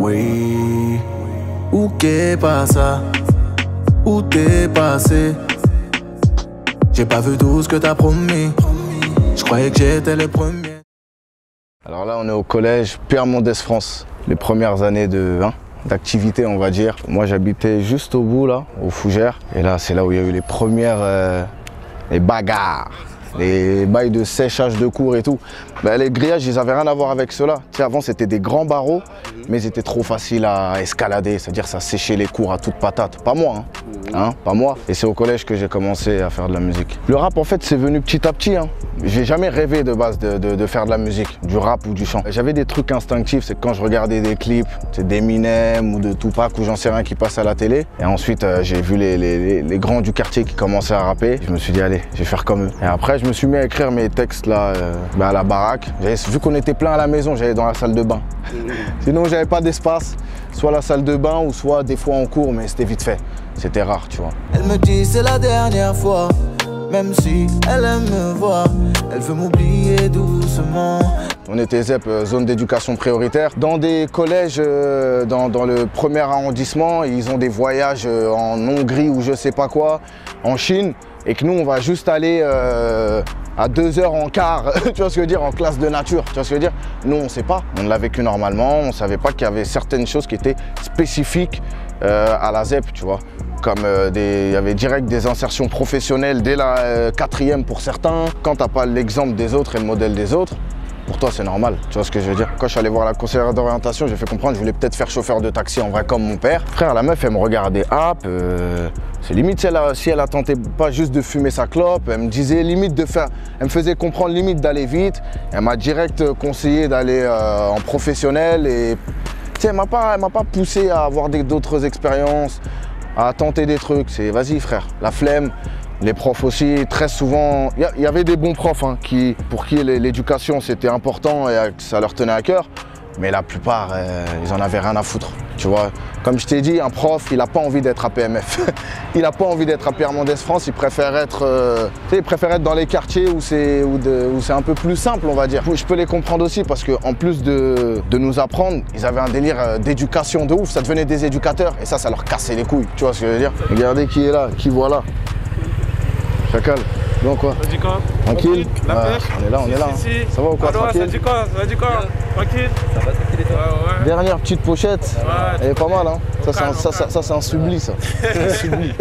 Oui, où qu'est pas ça? Où t'es passé? J'ai pas vu tout ce que t'as promis. Je croyais que j'étais le premier. Alors là, on est au collège Pierre Mendès France. Les premières années d'activité, on va dire. Moi, j'habitais juste au bout, là, au Fougères. Et là, c'est là où il y a eu les premières les bagarres. Les bails de séchage de cours et tout. Les grillages, ils n'avaient rien à voir avec cela. Tu sais, avant, c'était des grands barreaux, mais ils étaient trop faciles à escalader. C'est-à-dire ça séchait les cours à toute patate. Pas moi, hein, pas moi. Et c'est au collège que j'ai commencé à faire de la musique. Le rap, en fait, c'est venu petit à petit. J'ai jamais rêvé de base de faire de la musique, du rap ou du chant. J'avais des trucs instinctifs, c'est quand je regardais des clips d'Eminem ou de Tupac ou j'en sais rien qui passe à la télé. Et ensuite, j'ai vu les grands du quartier qui commençaient à rapper. Je me suis dit, allez, je vais faire comme eux. Et après, je me suis mis à écrire mes textes là, à la baraque. Vu qu'on était plein à la maison, j'allais dans la salle de bain. Sinon, j'avais pas d'espace, soit la salle de bain ou soit des fois en cours, mais c'était vite fait. C'était rare, tu vois. Elle me dit c'est la dernière fois. Même si elle aime me voir, elle veut m'oublier doucement. On était ZEP, zone d'éducation prioritaire. Dans des collèges, dans le premier arrondissement, ils ont des voyages en Hongrie ou je sais pas quoi, en Chine, et que nous, on va juste aller à 2 heures en quart, tu vois ce que je veux dire, en classe de nature, tu vois ce que je veux dire. Nous, on ne sait pas, on l'a vécu normalement, on ne savait pas qu'il y avait certaines choses qui étaient spécifiques à la ZEP, tu vois. Comme il y avait direct des insertions professionnelles dès la 4e pour certains. Quand tu n'as pas l'exemple des autres et le modèle des autres, pour toi c'est normal, tu vois ce que je veux dire. Quand je suis allé voir la conseillère d'orientation, j'ai fait comprendre que je voulais peut-être faire chauffeur de taxi en vrai comme mon père. Frère, la meuf elle me regardait, c'est limite si elle a tenté pas juste de fumer sa clope, elle me disait limite elle me faisait comprendre limite d'aller vite. Elle m'a direct conseillé d'aller en professionnel et tu sais, elle m'a pas poussé à avoir d'autres expériences, à tenter des trucs. C'est vas-y frère, la flemme. Les profs aussi, très souvent, il y avait des bons profs pour qui l'éducation c'était important et que ça leur tenait à cœur, mais la plupart, ils en avaient rien à foutre, tu vois. Comme je t'ai dit, un prof, il n'a pas envie d'être à PMF, il n'a pas envie d'être à Pierre Mendès France, il préfère être dans les quartiers où c'est un peu plus simple, on va dire. Je peux les comprendre aussi parce qu'en plus de nous apprendre, ils avaient un délire d'éducation de ouf, ça devenait des éducateurs et ça leur cassait les couilles, tu vois ce que je veux dire. Regardez qui est là, qui voilà. Chacal, bon quoi? Ça dit quoi? Tranquille? La pêche? On est là. Si. Ça va ou quoi? Alors, tranquille? ça dit quoi? Tranquille? Ça va, tranquille et toi? Ouais. Dernière petite pochette, ouais. Elle est pas mal hein. Ça c'est un subli ça. C'est un subli.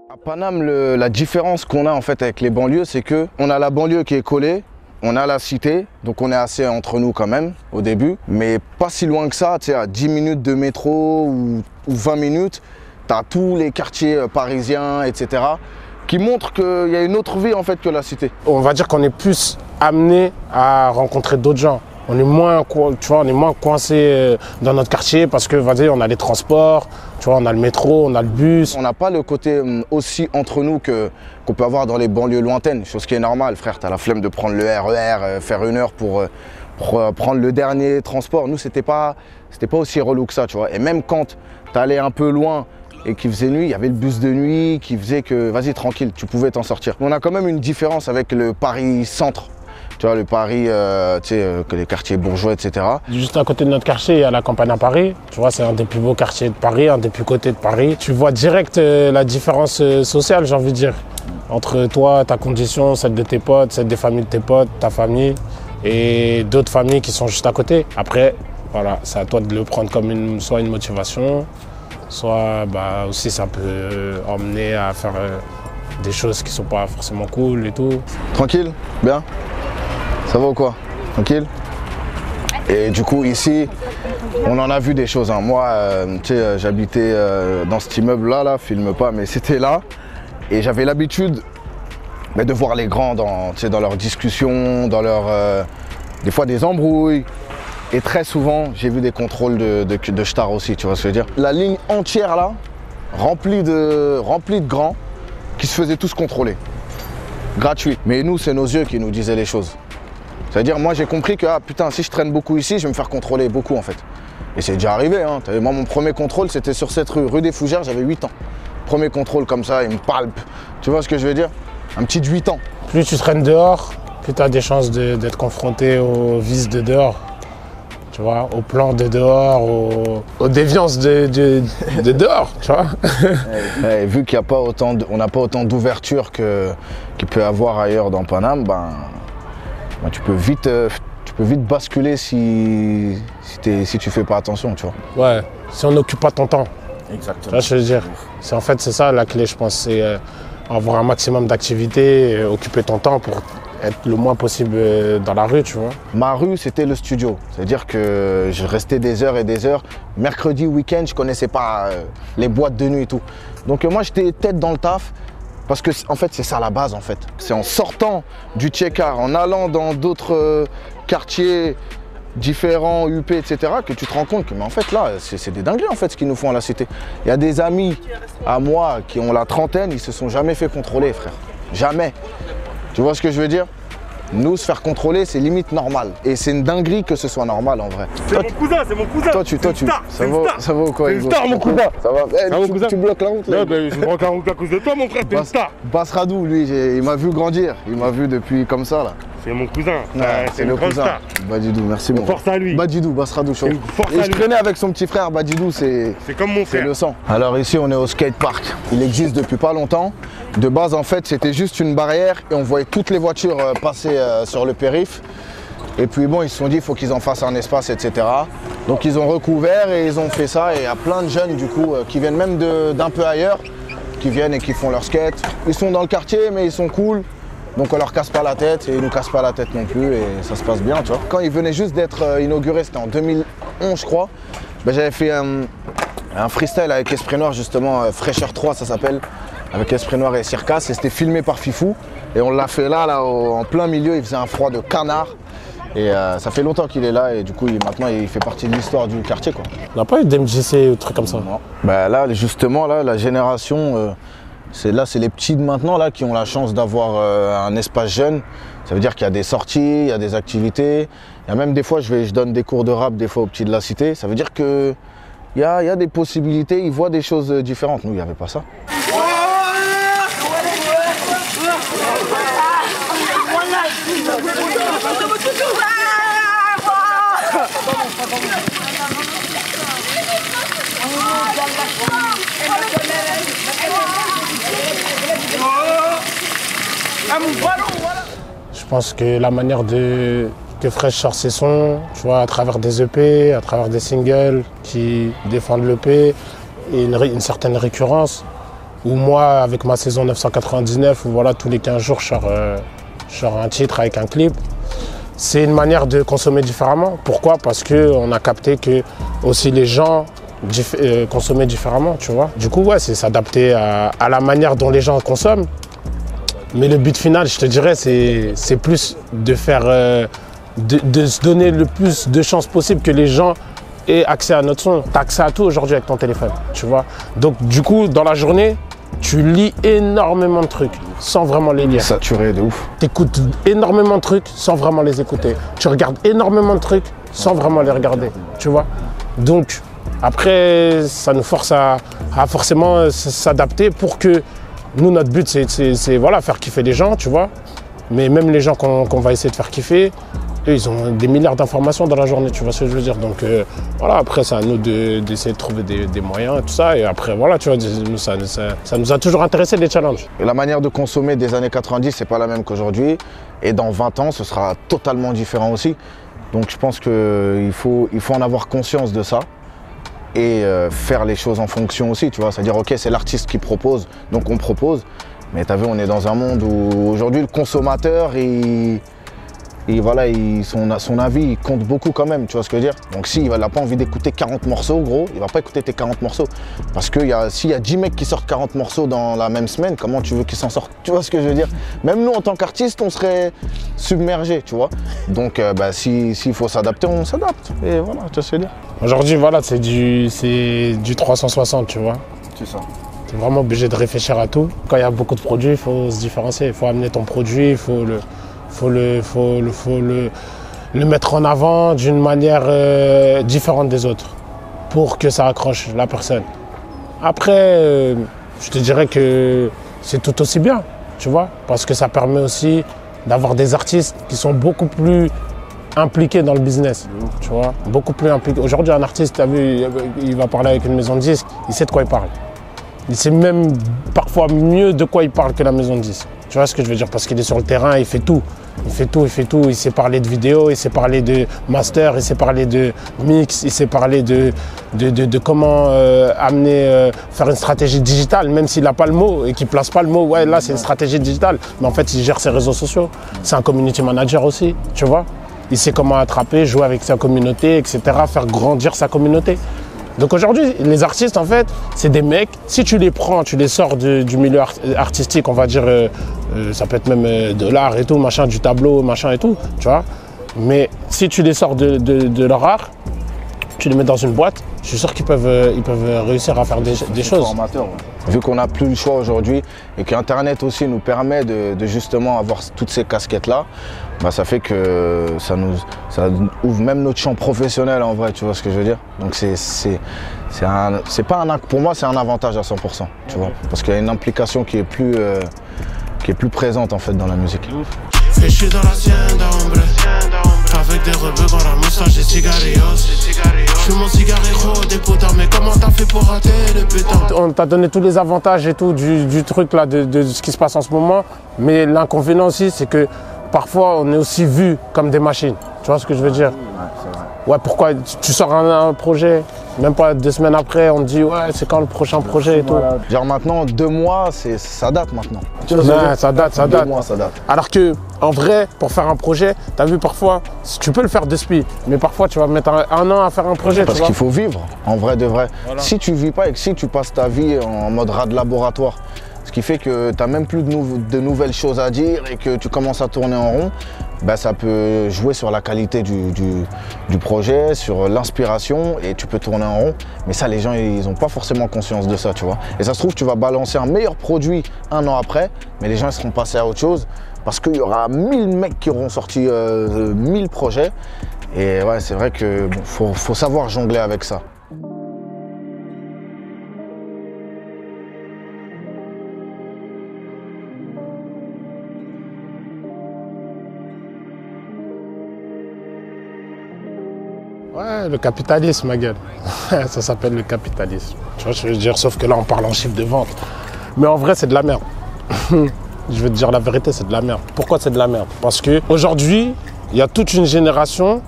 À Paname, la différence qu'on a en fait avec les banlieues, c'est que on a la banlieue qui est collée. On a la cité, donc on est assez entre nous quand même au début, mais pas si loin que ça, tu sais, à 10 minutes de métro ou 20 minutes, tu as tous les quartiers parisiens, etc., qui montrent qu'il y a une autre vie en fait que la cité. On va dire qu'on est plus amené à rencontrer d'autres gens. On est moins, tu vois, on est moins coincé dans notre quartier parce que, vas-y, on a les transports, tu vois, on a le métro, on a le bus. On n'a pas le côté aussi entre nous qu'on peut avoir dans les banlieues lointaines, chose qui est normale, frère. Tu as la flemme de prendre le RER, faire 1 heure pour prendre le dernier transport. Nous, c'était pas aussi relou que ça, tu vois. Et même quand tu allais un peu loin et qu'il faisait nuit, il y avait le bus de nuit qui faisait que, vas-y, tranquille, tu pouvais t'en sortir. On a quand même une différence avec le Paris centre. Tu vois, le Paris, que les quartiers bourgeois, etc. Juste à côté de notre quartier, il y a la campagne à Paris. Tu vois, c'est un des plus beaux quartiers de Paris, un des plus cotés de Paris. Tu vois direct la différence sociale, j'ai envie de dire, entre toi, ta condition, celle de tes potes, celle des familles de tes potes, ta famille, et d'autres familles qui sont juste à côté. Après, voilà, c'est à toi de le prendre comme soit une motivation, soit aussi ça peut emmener à faire des choses qui sont pas forcément cool et tout. Tranquille? Bien? Ça va ou quoi? Tranquille? Et du coup ici, on en a vu des choses. Moi, tu sais, j'habitais dans cet immeuble-là, filme pas, mais c'était là. Et j'avais l'habitude de voir les grands dans leurs discussions, dans des fois des embrouilles. Et très souvent, j'ai vu des contrôles de shtar aussi, tu vois ce que je veux dire. La ligne entière là, remplie de grands, qui se faisaient tous contrôler. Gratuit. Mais nous, c'est nos yeux qui nous disaient les choses. C'est-à-dire, moi, j'ai compris que, putain, si je traîne beaucoup ici, je vais me faire contrôler beaucoup, en fait. Et c'est déjà arrivé, hein. Moi, mon premier contrôle, c'était sur cette rue des Fougères, j'avais 8 ans. Premier contrôle comme ça, il me palpe. Tu vois ce que je veux dire? Un petit de 8 ans. Plus tu traînes dehors, plus tu as des chances d'être confronté aux vices de dehors. Tu vois, aux plans de dehors, aux déviances de dehors, tu vois. Et vu qu'il n'y a pas autant, on n'a pas autant d'ouverture qu'il peut y avoir ailleurs dans Paname, ben tu peux vite basculer si tu fais pas attention, tu vois. Ouais, si on n'occupe pas ton temps. Exactement. Tu vois ce que je veux dire? C'est ça la clé, je pense, c'est avoir un maximum d'activités, occuper ton temps pour être le moins possible dans la rue, tu vois. Ma rue, c'était le studio. C'est-à-dire que je restais des heures et des heures. Mercredi, week-end, je connaissais pas les boîtes de nuit et tout. Donc moi, j'étais tête dans le taf. Parce que en fait, c'est ça la base en fait. C'est en sortant du Tchekar, en allant dans d'autres quartiers différents, UP, etc., que tu te rends compte que mais en fait là, c'est des dingueries en fait ce qu'ils nous font à la cité. Il y a des amis à moi qui ont la trentaine, ils se sont jamais fait contrôler, frère. Jamais. Tu vois ce que je veux dire? Nous, se faire contrôler, c'est limite normal. Et c'est une dinguerie que ce soit normal en vrai. C'est mon cousin. Toi, ça va ou quoi? C'est une star, mon cousin. Ça va? Tu bloques la route là? Non, ben, je bloque la route à cause de toi, mon frère, t'es une star. Basradou, lui, il m'a vu grandir. Il m'a vu depuis comme ça là. C'est mon cousin. C'est le cousin. Star. Badidou, merci mon Force à lui. Badidou, Basradou, chaud. Et je traînais avec son petit frère Badidou, c'est comme mon frère. C'est le sang. Alors ici, on est au skatepark. Il existe depuis pas longtemps. De base, en fait, c'était juste une barrière et on voyait toutes les voitures passer sur le périph'. Et puis bon, ils se sont dit, il faut qu'ils en fassent un espace, etc. Donc ils ont recouvert et ils ont fait ça. Et il y a plein de jeunes, du coup, qui viennent même d'un peu ailleurs, qui viennent et qui font leur skate. Ils sont dans le quartier, mais ils sont cool. Donc on leur casse pas la tête et ils nous cassent pas la tête non plus et ça se passe bien, tu vois. Quand il venait juste d'être inauguré, c'était en 2011 je crois, ben, j'avais fait un freestyle avec Esprit Noir justement, Fraîcheur 3 ça s'appelle, avec Esprit Noir et Circas et c'était filmé par Fifou et on l'a fait là en plein milieu, il faisait un froid de canard et ça fait longtemps qu'il est là et du coup maintenant il fait partie de l'histoire du quartier quoi. On n'a pas eu d'MJC ou trucs comme ça? Non. Ben, là justement là, la génération... c'est les petits de maintenant là, qui ont la chance d'avoir un espace jeune. Ça veut dire qu'il y a des sorties, il y a des activités. Il y a même des fois, je donne des cours de rap des fois aux petits de la cité. Ça veut dire qu'il y a des possibilités, ils voient des choses différentes. Nous, il n'y avait pas ça. Je pense que la manière que Fresh sort ses sons, tu vois, à travers des EP, à travers des singles qui défendent l'EP et une certaine récurrence, ou moi, avec ma saison 999, où voilà, tous les 15 jours, je sors un titre avec un clip, c'est une manière de consommer différemment. Pourquoi? Parce qu'on a capté que aussi les gens consommaient différemment, tu vois. Du coup, ouais, c'est s'adapter à la manière dont les gens consomment. Mais le but final, je te dirais, c'est plus de faire, de se donner le plus de chances possible que les gens aient accès à notre son. Tu as accès à tout aujourd'hui avec ton téléphone, tu vois. Donc du coup, dans la journée, tu lis énormément de trucs sans vraiment les lire. Saturé de ouf. Tu écoutes énormément de trucs sans vraiment les écouter. Tu regardes énormément de trucs sans vraiment les regarder, tu vois. Donc après, ça nous force à forcément s'adapter pour que nous, notre but, c'est voilà, faire kiffer les gens, tu vois. Mais même les gens qu'on va essayer de faire kiffer, eux, ils ont des milliards d'informations dans la journée, tu vois ce que je veux dire. Donc voilà, après, c'est à nous d'essayer de trouver des moyens et tout ça. Et après, voilà, tu vois, ça nous a toujours intéressé, les challenges. Et la manière de consommer des années 90, c'est pas la même qu'aujourd'hui. Et dans 20 ans, ce sera totalement différent aussi. Donc je pense qu'il faut en avoir conscience de ça. Et faire les choses en fonction aussi, tu vois. C'est-à-dire, ok, c'est l'artiste qui propose, donc on propose. Mais t'as vu, on est dans un monde où aujourd'hui, le consommateur, son avis, il compte beaucoup quand même, tu vois ce que je veux dire. Donc s'il n'a pas envie d'écouter 40 morceaux, gros, il va pas écouter tes 40 morceaux. Parce que s'il y a 10 mecs qui sortent 40 morceaux dans la même semaine, comment tu veux qu'ils s'en sortent? Tu vois ce que je veux dire? Même nous, en tant qu'artistes, on serait submergés, tu vois. Donc s'il faut s'adapter, on s'adapte. Et voilà, tu vois ce que je veux dire. Aujourd'hui, voilà, c'est du 360, tu vois. C'est ça. Tu es vraiment obligé de réfléchir à tout. Quand il y a beaucoup de produits, il faut se différencier. Il faut amener ton produit, il faut le mettre en avant d'une manière différente des autres pour que ça accroche la personne. Après, je te dirais que c'est tout aussi bien, tu vois, parce que ça permet aussi d'avoir des artistes qui sont beaucoup plus impliqués dans le business, tu vois, beaucoup plus impliqués. Aujourd'hui, un artiste, tu as vu, il va parler avec une maison de disques, il sait de quoi il parle. Il sait même parfois mieux de quoi il parle que la maison de disques. Tu vois ce que je veux dire? Parce qu'il est sur le terrain, il fait tout. Il fait tout, il fait tout. Il sait parler de vidéo, il sait parler de master, il sait parler de mix, il sait parler de comment faire une stratégie digitale, même s'il n'a pas le mot et qu'il ne place pas le mot. Ouais, là, c'est une stratégie digitale. Mais en fait, il gère ses réseaux sociaux. C'est un community manager aussi, tu vois. Il sait comment attraper, jouer avec sa communauté, etc., faire grandir sa communauté. Donc aujourd'hui, les artistes, en fait, c'est des mecs, si tu les prends, tu les sors du milieu artistique, on va dire, ça peut être même de l'art et tout, machin, du tableau, machin et tout, tu vois. Mais si tu les sors de leur art, tu les mets dans une boîte, je suis sûr qu'ils peuvent réussir à faire des choses. Vu qu'on n'a plus le choix aujourd'hui et qu'Internet aussi nous permet de justement avoir toutes ces casquettes-là, bah ça fait que ça ouvre même notre champ professionnel en vrai, tu vois ce que je veux dire. Donc pour moi, c'est un avantage à 100%, tu vois, parce qu'il y a une implication qui est plus présente en fait dans la musique. Je suis dans l'hacienda, hombre, avec des rebeux dans la moustache et cigarillos. Je suis mon cigarillo, des putains, mais comment t'as fait pour rater le putain? On t'a donné tous les avantages et tout du truc là, de ce qui se passe en ce moment, mais l'inconvénient aussi, c'est que parfois on est aussi vu comme des machines. Tu vois ce que je veux dire? Ouais, pourquoi tu sors un projet, même pas 2 semaines après, on te dit ouais, c'est quand le prochain projet et tout. Genre maintenant, 2 mois, ça date maintenant. Tu vois, ça date. 2 mois, ça date. Alors que, en vrai, pour faire un projet, tu as vu parfois, tu peux le faire de spi, mais parfois tu vas mettre un an à faire un projet. Parce qu'il faut vivre, en vrai de vrai. Voilà. Si tu vis pas et que si tu passes ta vie en mode rat de laboratoire, ce qui fait que tu n'as même plus de nouvelles choses à dire et que tu commences à tourner en rond, bah, ça peut jouer sur la qualité du projet, sur l'inspiration, et tu peux tourner en rond. Mais ça, les gens, ils n'ont pas forcément conscience de ça, tu vois. Et ça se trouve, tu vas balancer un meilleur produit 1 an après, mais les gens ils seront passés à autre chose parce qu'il y aura 1000 mecs qui auront sorti 1000 projets. Et ouais, c'est vrai qu'il faut savoir jongler avec ça. Ouais, le capitalisme, ma gueule. Ça s'appelle le capitalisme. Tu vois ce que je veux dire? Sauf que là, on parle en chiffre de vente. Mais en vrai, c'est de la merde. Je vais te dire la vérité, c'est de la merde. Pourquoi c'est de la merde? Parce qu'aujourd'hui, il y a toute une génération,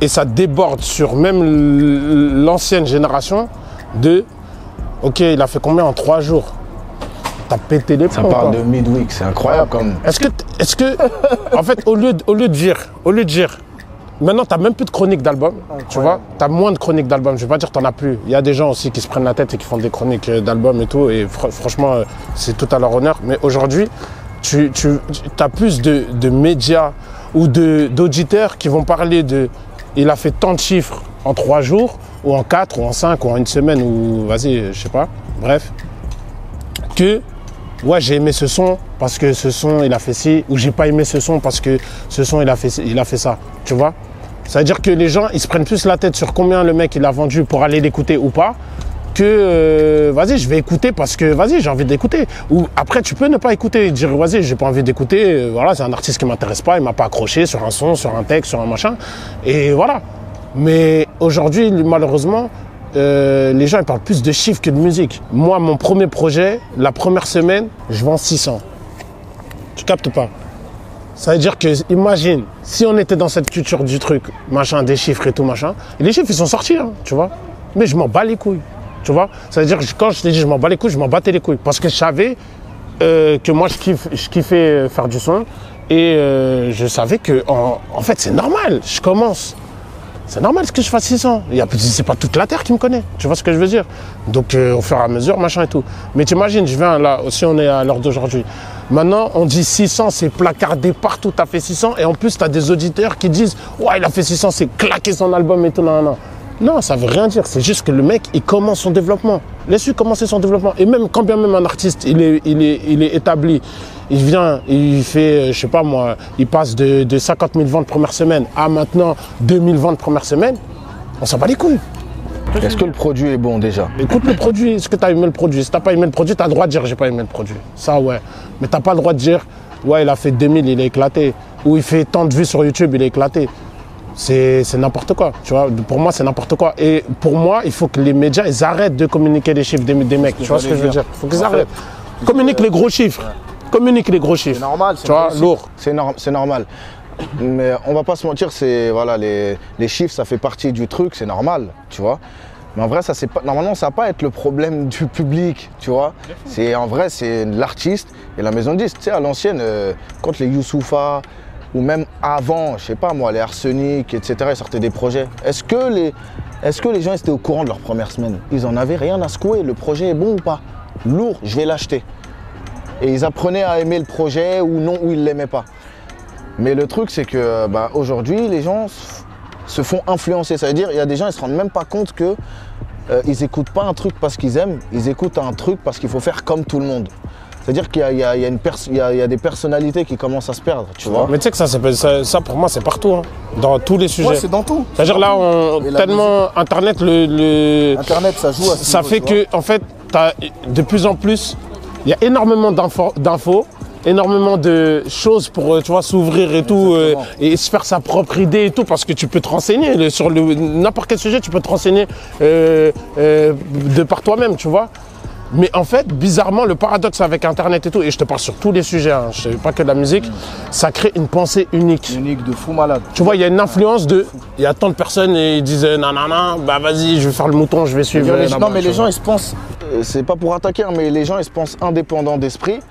et ça déborde sur même l'ancienne génération, de « Ok, il a fait combien en 3 jours ?» T'as pété les plombs. Ça parle de midweek, c'est incroyable comme... Est-ce que, en fait, au lieu de dire, maintenant, tu n'as même plus de chroniques d'albums, tu vois. Tu as moins de chroniques d'albums. Je ne vais pas dire que tu n'en as plus. Il y a des gens aussi qui se prennent la tête et qui font des chroniques d'albums et tout. Et franchement, c'est tout à leur honneur. Mais aujourd'hui, tu as plus de médias ou d'auditeurs qui vont parler de « il a fait tant de chiffres en 3 jours, ou en 4, ou en 5, ou en 1 semaine, ou vas-y, je sais pas. » Bref. Que « ouais, j'ai aimé ce son parce que ce son, il a fait ci. » Ou « j'ai pas aimé ce son parce que ce son, il a fait ça. » Tu vois? Ça veut dire que les gens, ils se prennent plus la tête sur combien le mec il a vendu pour aller l'écouter ou pas, que vas-y, je vais écouter parce que vas-y, j'ai envie d'écouter. Ou après, tu peux ne pas écouter et dire vas-y, j'ai pas envie d'écouter. Voilà, c'est un artiste qui m'intéresse pas, il m'a pas accroché sur un son, sur un texte, sur un machin. Et voilà. Mais aujourd'hui, malheureusement, les gens ils parlent plus de chiffres que de musique. Moi, mon premier projet, la première semaine, je vends 600. Tu captes pas? Ça veut dire que, imagine, si on était dans cette culture du truc, machin, des chiffres et tout, machin, et les chiffres, ils sont sortis, hein, tu vois. Mais je m'en bats les couilles, tu vois. Ça veut dire que quand je t'ai dit je m'en bats les couilles, je m'en battais les couilles. Parce que je savais que moi, je kiffais faire du son. Et je savais que, en fait, c'est normal, je commence. C'est normal que je fasse 600. C'est pas toute la terre qui me connaît. Tu vois ce que je veux dire? Donc, au fur et à mesure, machin et tout. Mais t'imagines, je viens là, aussi on est à l'heure d'aujourd'hui. Maintenant, on dit 600, c'est placardé partout, t'as fait 600. Et en plus, t'as des auditeurs qui disent « Ouais, il a fait 600, c'est claquer son album et tout, non. » Non, ça veut rien dire. C'est juste que le mec, il commence son développement. Laisse-lui commencer son développement. Et même, quand bien même un artiste, il est établi, il vient, il fait, je sais pas moi, il passe de 50 000 ventes première semaine à maintenant 2000 ventes première semaine, on s'en bat les couilles. Est-ce que le produit est bon déjà? Écoute le produit, est-ce que tu as aimé le produit? Si tu n'as pas aimé le produit, tu as le droit de dire j'ai pas aimé le produit. Ça, ouais. Mais tu n'as pas le droit de dire ouais, il a fait 2000, il est éclaté. Ou il fait tant de vues sur YouTube, il est éclaté. C'est n'importe quoi, tu vois. Pour moi, c'est n'importe quoi. Et pour moi, il faut que les médias, ils arrêtent de communiquer les chiffres des mecs. Tu vois ce que je veux dire? Il faut qu'ils arrêtent. Communique les gros chiffres. Communique les gros chiffres. C'est normal, tu vois, lourd. C'est normal. Mais on va pas se mentir, voilà, les chiffres, ça fait partie du truc, c'est normal, tu vois. Mais en vrai, normalement, ça va pas être le problème du public, tu vois. En vrai, c'est l'artiste et la maison de disques. Tu sais, à l'ancienne, quand les Youssoupha, ou même avant, je sais pas moi, les Arsenic, etc., ils sortaient des projets. Est-ce que les gens étaient au courant de leur première semaine? Ils en avaient rien à secouer, le projet est bon ou pas? Lourd, je vais l'acheter. Et ils apprenaient à aimer le projet ou non, ou ils l'aimaient pas. Mais le truc, c'est que aujourd'hui, les gens se font influencer. Ça veut dire, il y a des gens, ils se rendent même pas compte que ils écoutent pas un truc parce qu'ils aiment, ils écoutent un truc parce qu'il faut faire comme tout le monde. C'est-à-dire qu'il y a des personnalités qui commencent à se perdre, tu vois. Mais tu sais que ça pour moi, c'est partout, hein, dans tous les sujets. Ouais, c'est dans tout. C'est-à-dire là, tellement Internet, Internet, ça joue à ce ça niveau, fait que, en fait, t'as de plus en plus, il y a énormément d'infos, énormément de choses pour, tu vois, s'ouvrir et tout, et se faire sa propre idée et tout, parce que tu peux te renseigner sur n'importe quel sujet, tu peux te renseigner de par toi-même, tu vois. Mais en fait, bizarrement, le paradoxe avec Internet et tout, et je te parle sur tous les sujets, hein, je ne sais pas que de la musique, ça crée une pensée unique. Unique de fou malade. Tu vois, il y a une influence il y a tant de personnes et ils disent nanana, bah vas-y, je vais faire le mouton, je vais suivre. Non, mais les gens, ils se pensent, c'est pas pour attaquer, hein, mais les gens, ils se pensent indépendants d'esprit.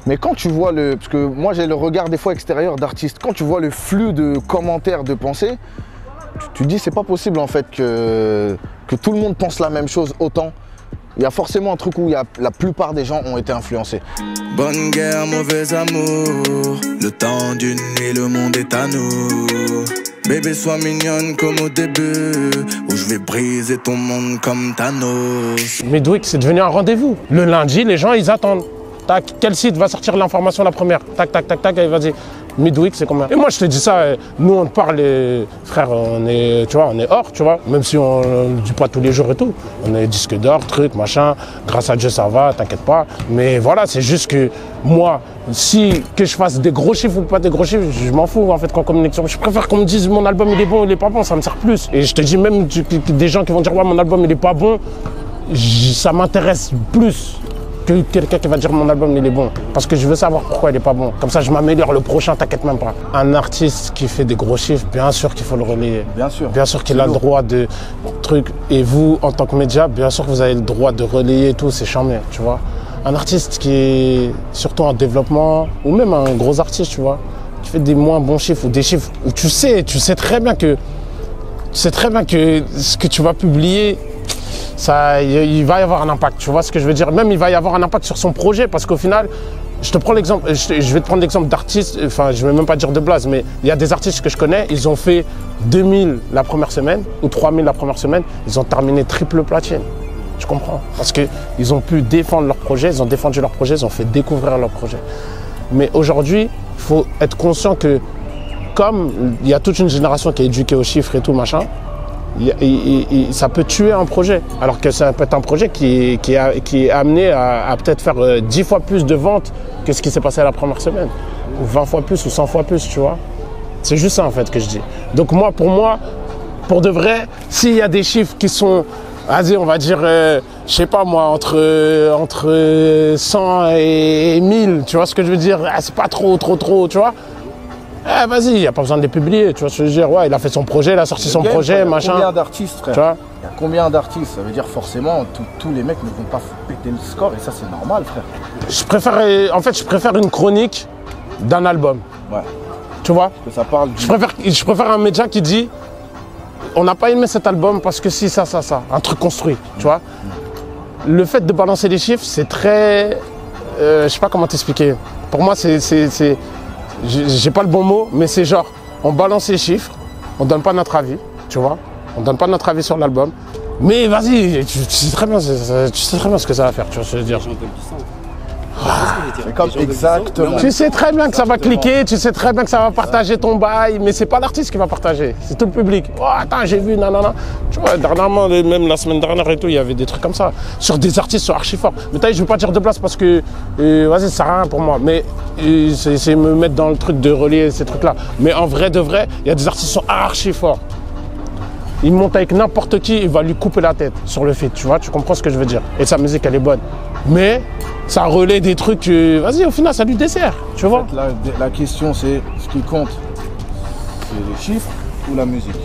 Mais quand tu vois parce que moi j'ai le regard des fois extérieur d'artiste, quand tu vois le flux de commentaires, de pensées, tu te dis c'est pas possible en fait que tout le monde pense la même chose autant. Il y a forcément un truc où la plupart des gens ont été influencés. Bonne guerre, mauvais amour. Le temps d'une nuit, le monde est à nous. Bébé, sois mignonne comme au début, où je vais briser ton monde comme Thanos. Midweek, c'est devenu un rendez-vous. Le lundi, les gens, ils attendent. Tac, quel site va sortir l'information la première? Tac, tac, tac, tac, et vas-y. Midweek, c'est combien? Et moi, je te dis ça, nous, on te parle, frère, on est hors, tu vois, même si on ne le dit pas tous les jours et tout. On est disque d'or, truc, machin, grâce à Dieu, ça va, t'inquiète pas. Mais voilà, c'est juste que moi, que je fasse des gros chiffres ou pas des gros chiffres, je m'en fous, en fait, qu'on communique sur. Je préfère qu'on me dise mon album, il est bon, il est pas bon, ça me sert plus. Et je te dis même des gens qui vont dire, ouais, mon album, il est pas bon, ça m'intéresse plus que quelqu'un qui va dire mon album il est bon, parce que je veux savoir pourquoi il est pas bon. Comme ça je m'améliore, le prochain t'inquiète même pas. Un artiste qui fait des gros chiffres, bien sûr qu'il faut le relayer. Bien sûr qu'il a le droit de trucs. Et vous en tant que média, bien sûr que vous avez le droit de relayer tout, c'est charmé, tu vois. Un artiste qui est surtout en développement, ou même un gros artiste, tu vois, qui fait des moins bons chiffres ou des chiffres où tu sais très bien que ce que tu vas publier, il va y avoir un impact, tu vois ce que je veux dire? Même il va y avoir un impact sur son projet, parce qu'au final, je te prends l'exemple, je vais te prendre l'exemple d'artistes, enfin je ne vais même pas dire de blaze, mais il y a des artistes que je connais, ils ont fait 2000 la première semaine ou 3000 la première semaine, ils ont terminé triple platine. Je comprends, parce qu'ils ont pu défendre leur projet, ils ont défendu leur projet, ils ont fait découvrir leur projet. Mais aujourd'hui, il faut être conscient que comme il y a toute une génération qui est éduquée aux chiffres et tout machin, ça peut tuer un projet, alors que ça peut être un projet qui est amené à peut-être faire 10 fois plus de ventes que ce qui s'est passé la première semaine, ou 20 fois plus, ou 100 fois plus, tu vois. C'est juste ça en fait que je dis. Donc pour moi, pour de vrai, s'il y a des chiffres qui sont, vas-y, on va dire, je sais pas moi, entre 100 et 1000, tu vois ce que je veux dire, c'est pas trop, tu vois. Vas-y, il n'y a pas besoin de les publier, tu vois ce que je veux dire. Ouais, il a fait son projet, il a sorti son projet, machin. Combien d'artistes, frère? Tu vois? Il y a combien d'artistes? Ça veut dire forcément, tous les mecs ne vont pas péter le score, et ça c'est normal, frère. Je préfère une chronique d'un album. Ouais. Tu vois? Parce que ça parle Je préfère un média qui dit, on n'a pas aimé cet album parce que si, ça. Un truc construit, tu vois? Le fait de balancer les chiffres, c'est très... je sais pas comment t'expliquer. Pour moi, j'ai pas le bon mot, mais c'est genre, on balance les chiffres, on donne pas notre avis, tu vois, on donne pas notre avis sur l'album, mais vas-y, tu sais très bien ce que ça va faire, tu vois ce que je veux dire. C'est comme exactement. Tu sais très bien que ça va cliquer, tu sais très bien que ça va partager ton bail, mais c'est pas l'artiste qui va partager, c'est tout le public. Oh attends, j'ai vu, nanana. Tu vois, dernièrement, même la semaine dernière et tout, il y avait des trucs comme ça. Sur des artistes sont archi forts. Mais je veux pas dire de place parce que, vas-y, ça sert à rien pour moi. Mais c'est me mettre dans le truc de relier ces trucs-là. Mais en vrai de vrai, il y a des artistes qui sont archi forts. Il monte avec n'importe qui, il va lui couper la tête sur le feat, tu vois, tu comprends ce que je veux dire. Et sa musique, elle est bonne. Mais ça relaie des trucs, vas-y, au final, ça lui dessert, tu vois. La question, c'est ce qui compte, c'est les chiffres ou la musique?